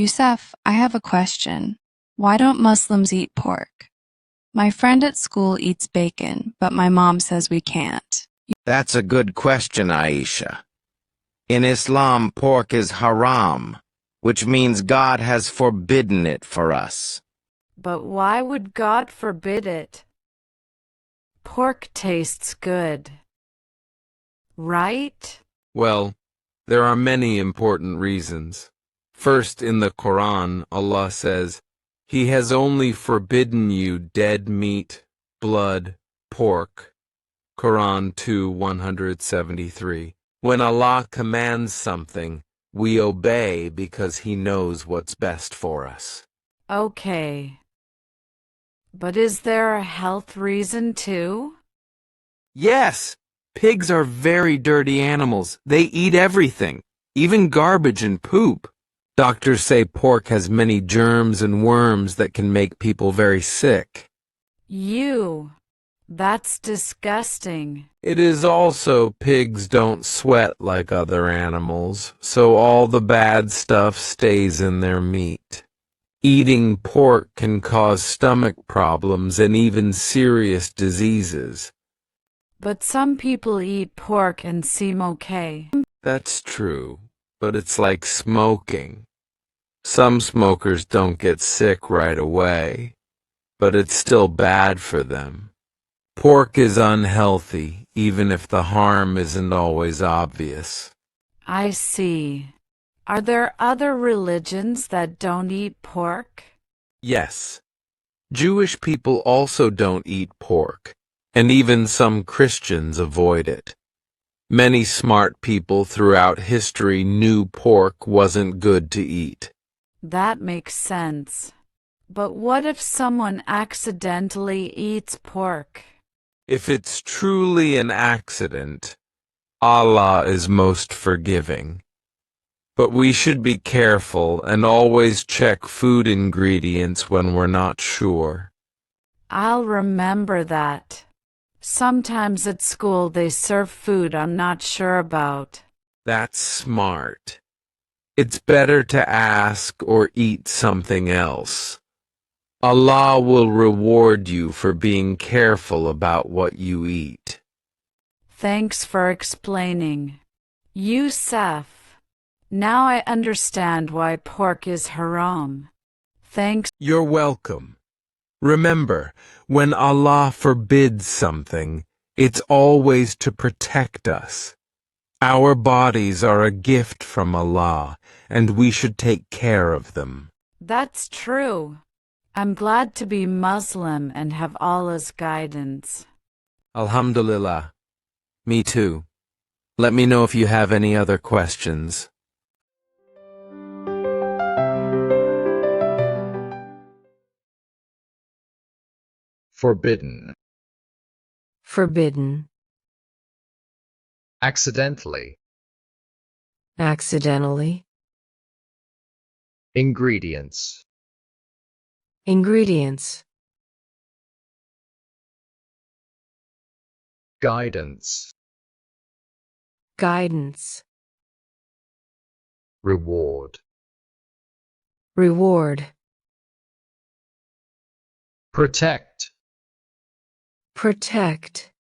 Yusuf, I have a question. Why don't Muslims eat pork? My friend at school eats bacon, but my mom says we can't. That's a good question, Aisha. In Islam, pork is haram, which means God has forbidden it for us. But why would God forbid it? Pork tastes good, right? Well, there are many important reasons. First, in the Quran, Allah says, He has only forbidden you dead meat, blood, pork. Quran 2:173. When Allah commands something, we obey because He knows what's best for us. Okay. But is there a health reason too? Yes, pigs are very dirty animals. They eat everything, even garbage and poop. Doctors say pork has many germs and worms that can make people very sick. That's disgusting. It is also pigs don't sweat like other animals, so all the bad stuff stays in their meat. Eating pork can cause stomach problems and even serious diseases. But some people eat pork and seem okay. That's true, but it's like smoking. Some smokers don't get sick right away, but it's still bad for them. Pork is unhealthy, even if the harm isn't always obvious. I see. Are there other religions that don't eat pork? Yes. Jewish people also don't eat pork, and even some Christians avoid it. Many smart people throughout history knew pork wasn't good to eat. That makes sense. But what if someone accidentally eats pork? If it's truly an accident, Allah is most forgiving. But we should be careful and always check food ingredients when we're not sure. I'll remember that. Sometimes at school they serve food I'm not sure about. That's smart. It's better to ask or eat something else. Allah will reward you for being careful about what you eat. Thanks for explaining. Yusuf, now I understand why pork is haram. Thanks. You're welcome. Remember, when Allah forbids something, it's always to protect us. Our bodies are a gift from Allah, and we should take care of them. That's true. I'm glad to be Muslim and have Allah's guidance. Alhamdulillah. Me too. Let me know if you have any other questions. Forbidden. Forbidden. Accidentally. Accidentally. Ingredients. Ingredients. Guidance. Guidance. Reward. Reward. Protect. Protect.